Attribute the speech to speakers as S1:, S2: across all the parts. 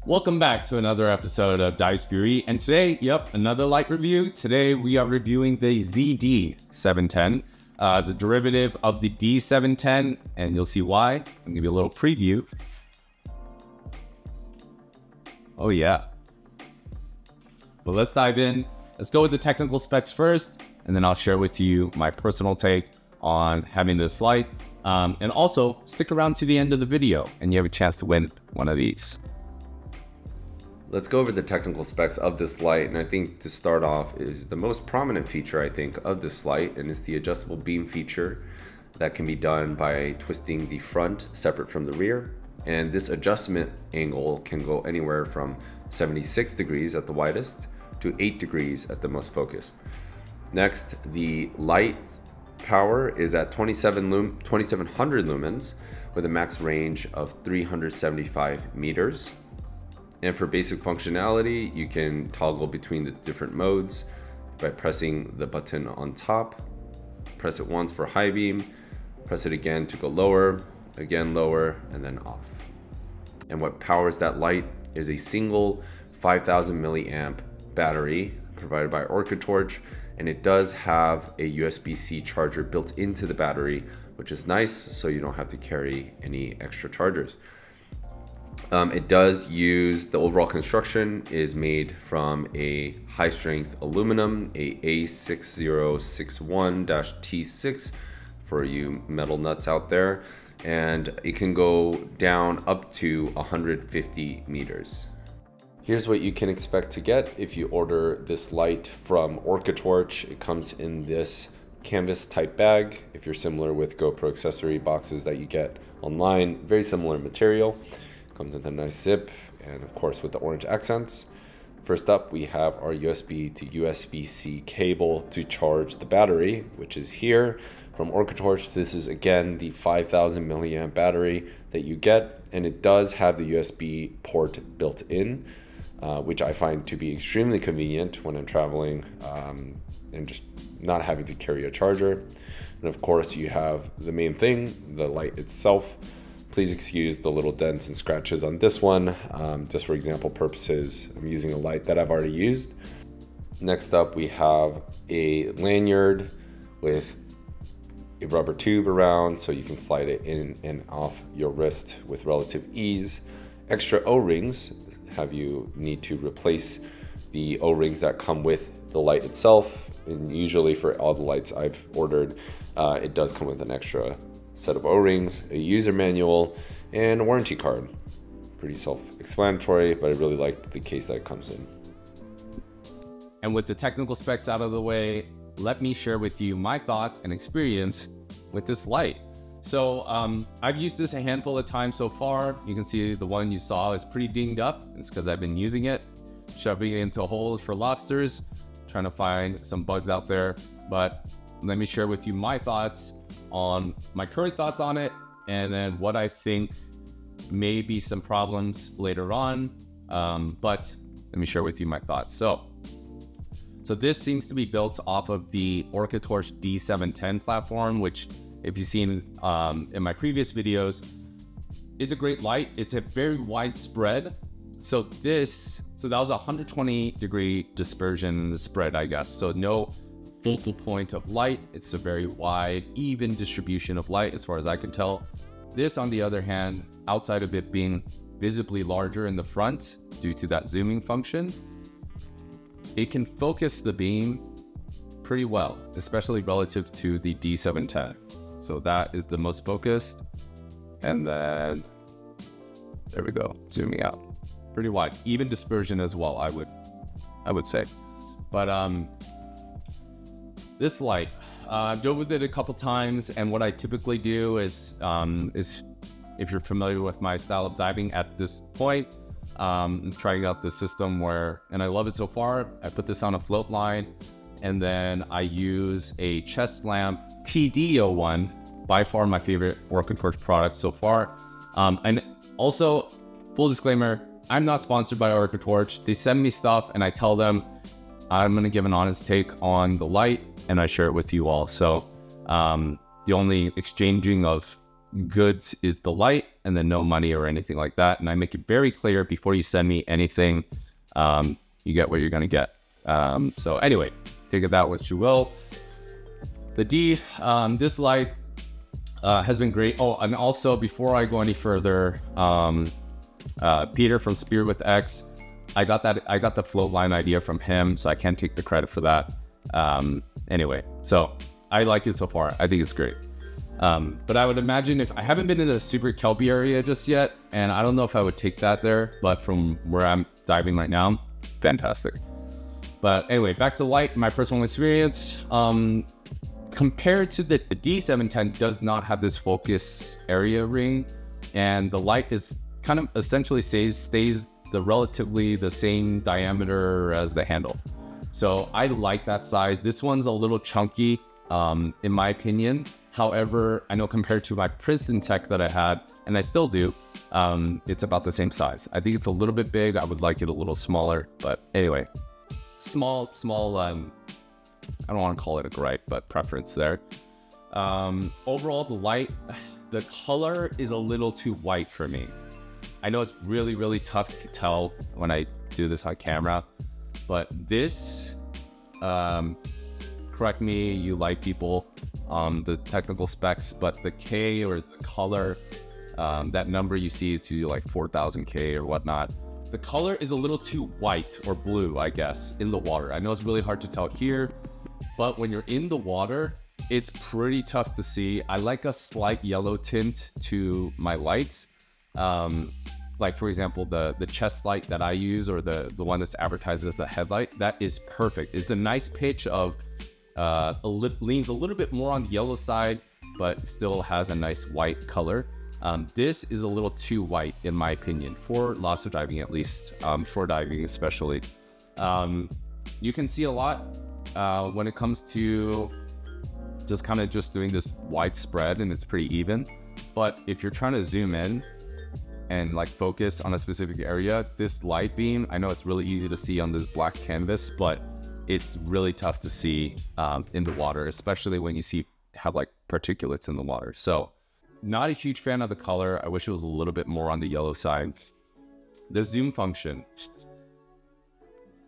S1: Welcome back to another episode of Dive Fury, and today, another light review. Today we are reviewing the ZD710. It's a derivative of the D710, and you'll see why. I'll give you a little preview. Oh yeah. Well, let's dive in. Let's go with the technical specs first, and then I'll share with you my personal take on having this light. And also, stick around to the end of the video, and you have a chance to win one of these.
S2: Let's go over the technical specs of this light, and I think to start off is the most prominent feature I think of this light, and it's the adjustable beam feature that can be done by twisting the front separate from the rear. And this adjustment angle can go anywhere from 76 degrees at the widest to 8 degrees at the most focused. Next, the light power is at 2700 lumens with a max range of 375 meters. And for basic functionality, you can toggle between the different modes by pressing the button on top. Press it once for high beam, press it again to go lower, again lower, and then off. And what powers that light is a single 5000 milliamp battery provided by Orcatorch, and it does have a USB-C charger built into the battery, which is nice, so you don't have to carry any extra chargers. It does use, the overall construction is made from a high strength aluminum, a A6061-T6 for you metal nuts out there, and it can go down up to 150 meters. Here's what you can expect to get if you order this light from Orcatorch. It comes in this canvas type bag. If you're similar with GoPro accessory boxes that you get online, very similar material. Comes with a nice zip, and of course with the orange accents. First up, we have our USB to USB-C cable to charge the battery, which is here from Orcatorch. This is again the 5000 milliamp battery that you get, and it does have the USB port built in, which I find to be extremely convenient when I'm traveling and just not having to carry a charger. And of course you have the main thing, the light itself. Please excuse the little dents and scratches on this one. Just for example purposes, I'm using a light that I've already used. Next up, we have a lanyard with a rubber tube around so you can slide it in and off your wrist with relative ease. Extra O-rings, have you need to replace the O-rings that come with the light itself. And usually for all the lights I've ordered, it does come with an extra set of O-rings, a user manual, and a warranty card. Pretty self-explanatory, but I really like the case that it comes in.
S1: And with the technical specs out of the way, let me share with you my thoughts and experience with this light. So I've used this a handful of times so far. You can see the one you saw is pretty dinged up. It's because I've been using it, shoving it into holes for lobsters, trying to find some bugs out there. But let me share with you my thoughts on my current thoughts on it, and then what I think may be some problems later on. But let me share with you my thoughts. So this seems to be built off of the Orcatorch D710 platform, which if you've seen in my previous videos, it's a great light. It's a very widespread. So that was a 120 degree dispersion spread, I guess. So no focal point of light. It's a very wide, even distribution of light as far as I can tell. This, on the other hand, outside of it being visibly larger in the front due to that zooming function, it can focus the beam pretty well, especially relative to the D710. So that is the most focused. And then there we go, zooming out. Pretty wide, even dispersion as well, I would say. But this light, I've dove with it a couple times, and what I typically do is if you're familiar with my style of diving at this point, trying out the system and I love it so far. I put this on a float line, and then I use a chest lamp TD01, by far my favorite Orcatorch product so far. And also, full disclaimer, I'm not sponsored by Orcatorch. They send me stuff and I tell them I'm gonna give an honest take on the light, and I share it with you all. So the only exchanging of goods is the light, and then no money or anything like that. And I make it very clear before you send me anything, you get what you're gonna get. So anyway, take it that what you will. The D, this light has been great. Oh, and also before I go any further, Peter from Spirit with X, I got the float line idea from him, so I can't take the credit for that. Anyway, so I like it so far. I think it's great. But I would imagine if I haven't been in a super kelpy area just yet, and I don't know if I would take that there, but from where I'm diving right now, fantastic. But anyway, back to the light, my personal experience. Compared to the D710 does not have this focus area ring, and the light is kind of essentially stays relatively the same diameter as the handle. So I like that size. This one's a little chunky, in my opinion. However, I know compared to my Princeton Tech that I had, and I still do, it's about the same size. I think it's a little bit big. I would like it a little smaller, but anyway, small, I don't want to call it a gripe, but preference there. Overall, the light, the color is a little too white for me. I know it's really, really tough to tell when I do this on camera, but this, correct me, you light people, the technical specs, but the K or the color, that number you see to like 4,000 K or whatnot, the color is a little too white or blue, I guess, in the water. I know it's really hard to tell here, but when you're in the water, it's pretty tough to see. I like a slight yellow tint to my lights. Like for example, the chest light that I use, or the one that's advertised as the headlight, that is perfect. It's a nice pitch of, leans a little bit more on the yellow side, but still has a nice white color. This is a little too white in my opinion, for lobster diving at least, shore diving especially. You can see a lot when it comes to just doing this wide spread, and it's pretty even. But if you're trying to zoom in and like focus on a specific area, this light beam, I know it's really easy to see on this black canvas, but it's really tough to see in the water, especially when you have like particulates in the water. So not a huge fan of the color. I wish it was a little bit more on the yellow side. The zoom function,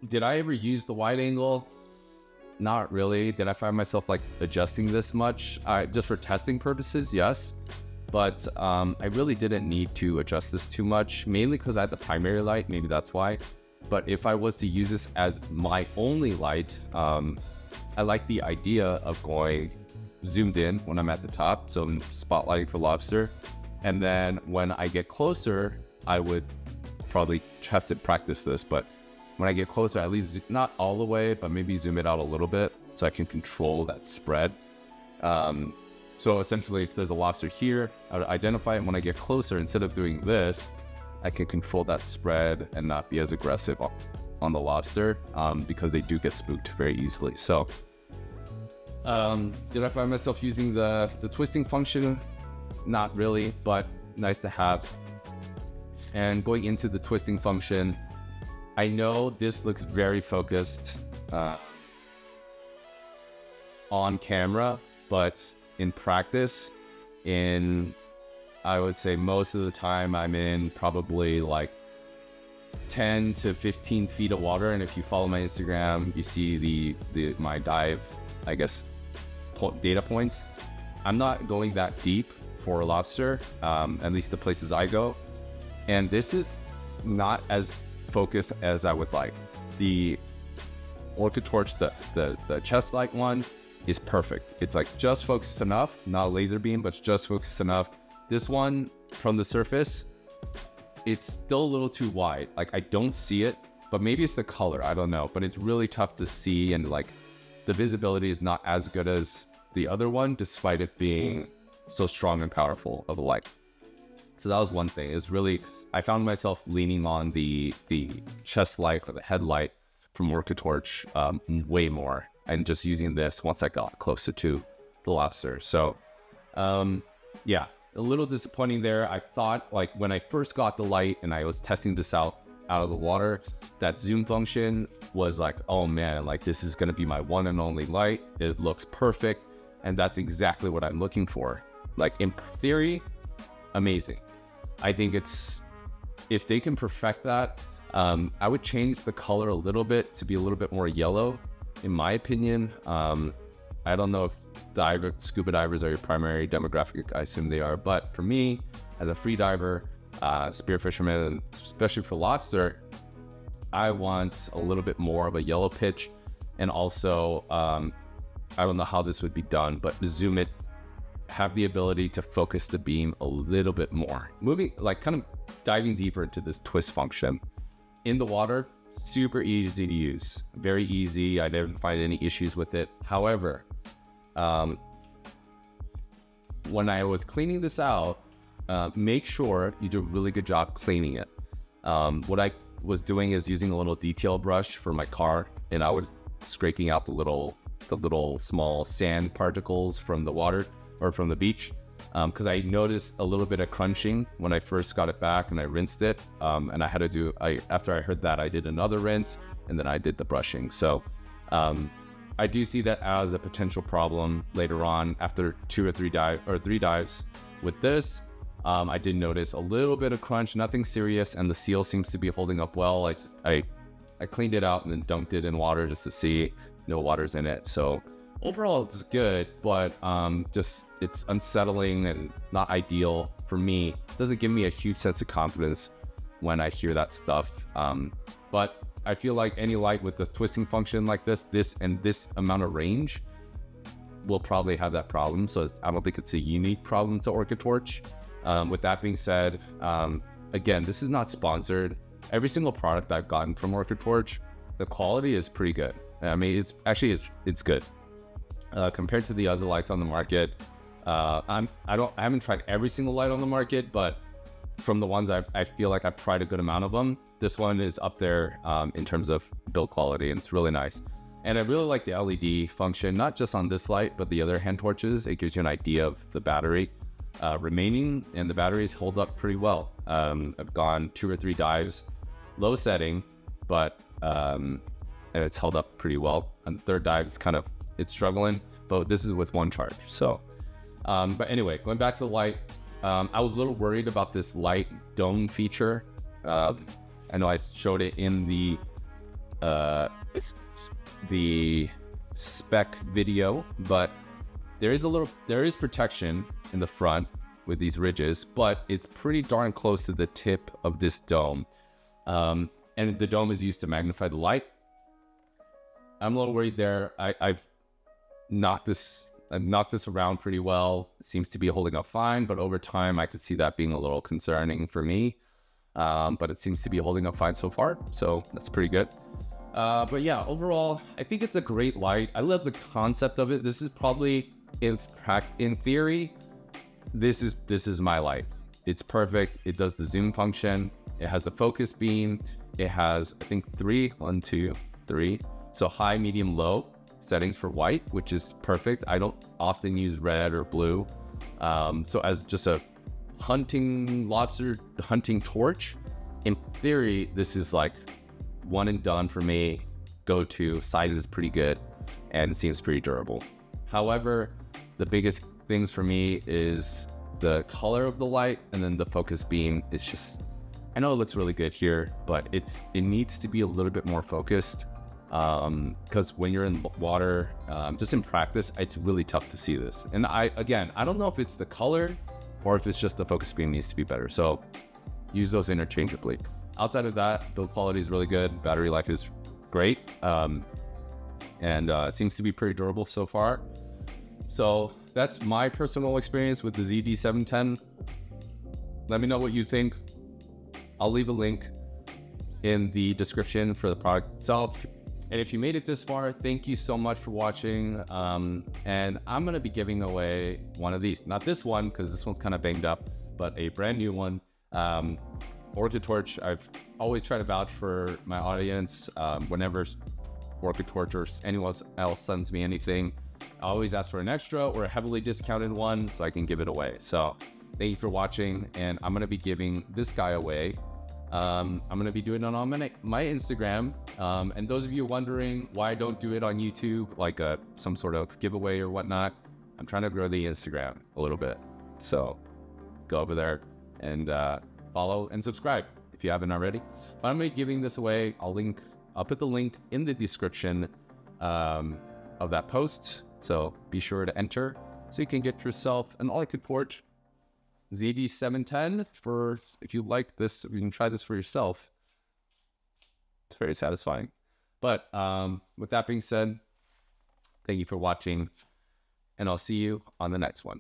S1: did I ever use the wide angle? Not really. Did I find myself like adjusting this much? Just for testing purposes, yes. But I really didn't need to adjust this too much, mainly because I had the primary light, maybe that's why. But if I was to use this as my only light, I like the idea of going zoomed in when I'm at the top, so I'm spotlighting for lobster. And then when I get closer, I would probably have to practice this, but when I get closer, at least not all the way, but maybe zoom it out a little bit so I can control that spread. So essentially, if there's a lobster here, I would identify it. When I get closer, instead of doing this, I can control that spread and not be as aggressive on the lobster, because they do get spooked very easily. So did I find myself using the twisting function? Not really, but nice to have. And going into the twisting function, I know this looks very focused on camera, but in practice, I would say most of the time I'm in probably like 10 to 15 feet of water. And if you follow my Instagram, you see my dive, I guess, data points. I'm not going that deep for a lobster, at least the places I go. And this is not as focused as I would like. The Orcatorch, the chest light one, is perfect. It's like just focused enough, not a laser beam, but just focused enough. This one from the surface, it's still a little too wide. Like I don't see it, but maybe it's the color, I don't know, but it's really tough to see, and like the visibility is not as good as the other one, despite it being so strong and powerful of a light. So that was one thing, is really, I found myself leaning on the chest light or the headlight from Orcatorch way more, and just using this once I got closer to the lobster. So yeah, a little disappointing there. I thought, like when I first got the light and I was testing this out of the water, that zoom function was like, oh man, like this is gonna be my one and only light. It looks perfect, and that's exactly what I'm looking for. Like in theory, amazing. I think if they can perfect that, I would change the color a little bit to be a little bit more yellow, in my opinion. I don't know if scuba divers are your primary demographic. I assume they are, but for me, as a free diver, spear fisherman, especially for lobster, I want a little bit more of a yellow pitch. And also, I don't know how this would be done, but zoom it, have the ability to focus the beam a little bit more. Moving, like kind of diving deeper into this twist function. In the water, super easy to use, very easy. I didn't find any issues with it. However, when I was cleaning this out, make sure you do a really good job cleaning it. What I was doing is using a little detail brush for my car, and I was scraping out the little small sand particles from the water or from the beach, because I noticed a little bit of crunching when I first got it back and I rinsed it, and I had to do, after I heard that, I did another rinse and then I did the brushing. So I do see that as a potential problem later on after 2 or 3 dives with this. I did notice a little bit of crunch, nothing serious, and the seal seems to be holding up well. I cleaned it out and then dunked it in water just to see no water's in it. So overall it's good, but just it's unsettling and not ideal for me. It doesn't give me a huge sense of confidence when I hear that stuff. But I feel like any light with the twisting function like this amount of range will probably have that problem. So I don't think it's a unique problem to Orcatorch. With that being said, again, this is not sponsored. Every single product I've gotten from Orcatorch, the quality is pretty good. I mean, it's good compared to the other lights on the market. I haven't tried every single light on the market, but from the ones I feel like I've tried a good amount of them, this one is up there in terms of build quality, and it's really nice. And I really like the LED function, not just on this light, but the other hand torches. It gives you an idea of the battery remaining, and the batteries hold up pretty well. I've gone 2 or 3 dives, low setting, but and it's held up pretty well. On the 3rd dive, it's struggling, but this is with 1 charge. So, but anyway, going back to the light, I was a little worried about this light dome feature. I know I showed it in the spec video, but there is protection in the front with these ridges, but it's pretty darn close to the tip of this dome. And the dome is used to magnify the light. I'm a little worried there. I've knocked this around pretty well. It seems to be holding up fine, but over time I could see that being a little concerning for me. But it seems to be holding up fine so far, so that's pretty good. But yeah, overall, I think it's a great light. I love the concept of it. This is probably, in theory, this is my light. It's perfect. It does the zoom function. It has the focus beam. It has, I think, 3, 1, 2, 3. So high, medium, low settings for white, which is perfect. I don't often use red or blue. So as just a lobster hunting torch, in theory, this is like one and done for me. Go to, size is pretty good, and it seems pretty durable. However, the biggest things for me is the color of the light, and then the focus beam is just, I know it looks really good here, but it needs to be a little bit more focused, because when you're in water, just in practice, it's really tough to see this. And I don't know if it's the color or if it's just the focus beam needs to be better. So use those interchangeably. Outside of that, build quality is really good. Battery life is great. And it seems to be pretty durable so far. So that's my personal experience with the ZD710. Let me know what you think. I'll leave a link in the description for the product itself. And if you made it this far, thank you so much for watching. And I'm gonna be giving away one of these. Not this one, because this one's kind of banged up, but a brand new one. Orcatorch, I've always tried to vouch for my audience. Whenever Orcatorch or anyone else sends me anything, I always ask for an extra or a heavily discounted one so I can give it away. So thank you for watching, and I'm gonna be giving this guy away. I'm gonna be doing it on my Instagram. And those of you wondering why I don't do it on YouTube, like some sort of giveaway or whatnot, I'm trying to grow the Instagram a little bit. So go over there and follow and subscribe if you haven't already. But I'm going to be giving this away. I'll put the link in the description of that post. So be sure to enter so you can get yourself an Orcatorch ZD710 for, if you like this, you can try this for yourself. It's very satisfying. But with that being said, thank you for watching, and I'll see you on the next one.